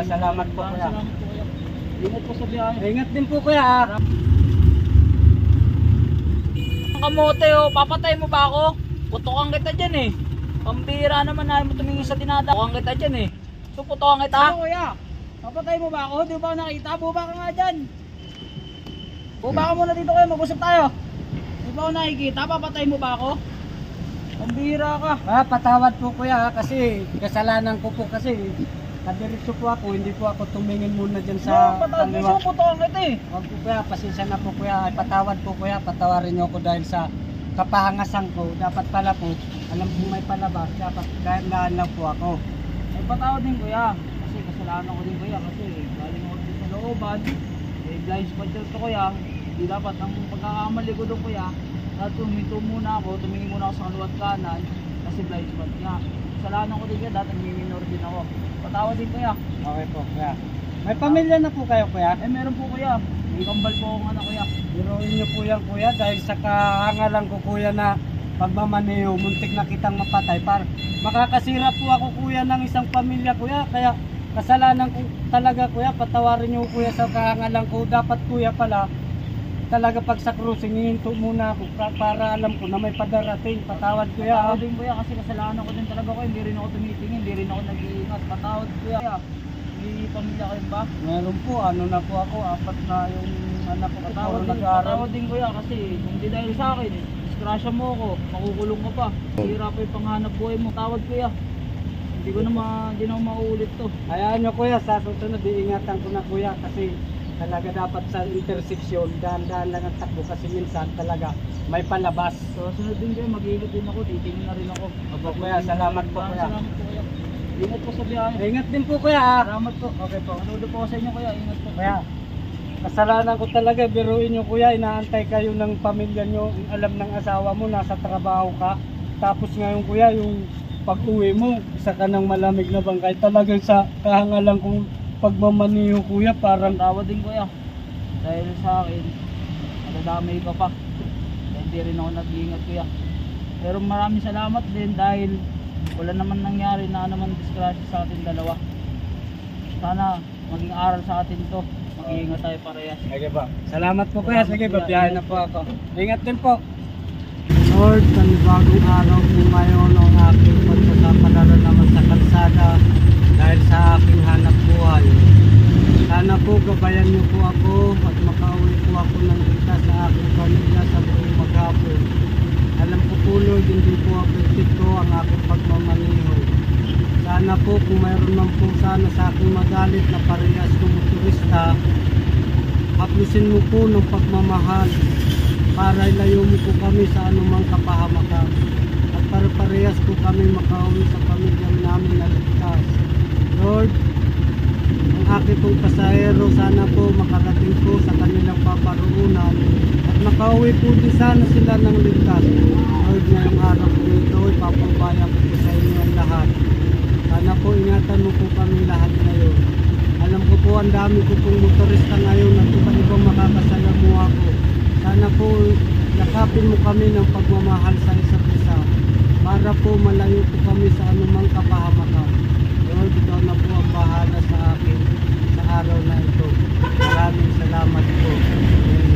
Salamat po kuya. Salamat po kuya. Ingat po sa biyahe. Ingat din po kuya. Ang kamote oh, papatay mo ba ako? Putukan kita dyan eh. Pambira naman na mo tumingin sa tinada. Putukan kita dyan eh. So putukan kita? Ano kuya? Papatay mo ba ako? Di ba ako nakita? Buba ka nga dyan. Buba ka muna dito kayo, mag-usap tayo. Di ba ako nakikita? Papatay mo ba ako? Pambira ka. Patawad po kuya kasi kasalanan ko po kasi kadiretso po ako, hindi po ako tumingin muna dyan sa patawad mo siya, putukan kita eh. Huwag po kuya, pasensya na po kuya. Patawad po kuya, patawarin niyo ako dahil sa kapahangasan ko. Dapat pala po, alam kong may palabas, dapat dahan-dahan lang po ako. Ay patawad din kuya. Kasi kasalanan ko din kuya kasi galing ako din sa looban. Eh blind spot yun to kuya. Hindi dapat ang pagkakamali ko doon kuya. At huminto muna ako, tumingin muna ako sa kaliwat kanan kasi blind spot nga. Kasalanan ko din kuya, dati minor din ako. Patawad din kuya. Okay po kuya. May pamilya na po kayo kuya? Eh meron po kuya. May kambal po akong anak kuya. Biruin niyo po yan kuya dahil sa kahangalan ko kuya na pagmamaneho, muntik na kitang mapatay. Makakasira po ako kuya ng isang pamilya kuya. Kaya kasalanan ko talaga kuya, patawarin niyo kuya sa kahangalan ko. Dapat kuya pala, talaga pag sa cruising, hihinto muna ako para alam ko na may padarating. Patawad kuya. Patawad din kuya kasi kasalanan ko din talaga kuya. Hindi rin ako tumitingin, hindi rin ako nag-iingat. Patawad kuya. May pamilya kayo ba? Meron po, ano na po ako, 4 na yung anak ko. Patawad din kuya kasi hindi dahil sa akin eh. Disgrasya mo ako, makukulong ka pa. Hira pa yung panghanap buhay mo. Tawad kuya. Hindi ko na hindi na mauulit to. Hayaan nyo kuya, sa susunod iingatan ko na kuya kasi talaga dapat sa intersection, dahan-dahan lang ang takbo kasi minsan talaga may palabas. So sunod din kayo, mag-iingat din ako, titingin na rin ako. Opo kuya, salamat po kuya. Salamat po kuya. Ingat po sa biyahe. Ingat din po kuya. Salamat po. Okay po. Manood po ako sa inyo kuya, ingat po. Kuya, kasalanan ko talaga, biruin nyo kuya, inaantay kayo ng pamilya nyo, alam ng asawa mo, nasa trabaho ka. Tapos ngayon kuya, yung pag-uwi mo, isa ka ng malamig na bangkay. Talagang sa kahangalan kong pagmamaniho kuya, parang Tawad din kuya. Dahil sa akin, nadadamay ka pa. Dahil hindi rin ako nag-iingat kuya. Pero maraming salamat din dahil wala naman nangyari na naman disgrasya sa atin dalawa. Sana maging aral sa atin to. Mag-iingat tayo parehas. sige po. Salamat po kuya. Sige, babiyahin na po ako. Ingat din po. Lord, panibagong araw po ngayon ang aking pagsasapalaran naman sa kalsada dahil sa aking hanap buhay. Sana po gabayan niyo po ako at makauwi po ako ng ligtas sa aking pamilya sa buong maghapon. Alam ko po Lord, hindi po apetito ang aking pagmamaniho. Sana po kung mayroon man po sana sa aking magalit na parehas ng motorista, haplusin mo po ng pagmamahal para ilayo mo po kami sa anumang kapahamakan at para parehas po kami makauwi sa pamilya namin na ligtas. Lord, ang aking pong pasahero sana po makarating po sa kanilang paparoonan at makauwi po din sana sila ng ligtas. Lord, ngayong araw po ito, ipapabayan ko po sa inyo ang lahat. Sana po ingatan mo po kami lahat ngayon. Alam ko po ang dami ko pong motorista ngayon at iba-ibang makakasalamuha ko. Sana po yakapin mo kami ng pagmamahal sa isa't isa para po malayo po kami sa anumang kapahamakan. Lord, ikaw na po ang bahala sa akin sa araw na ito. Maraming salamat po.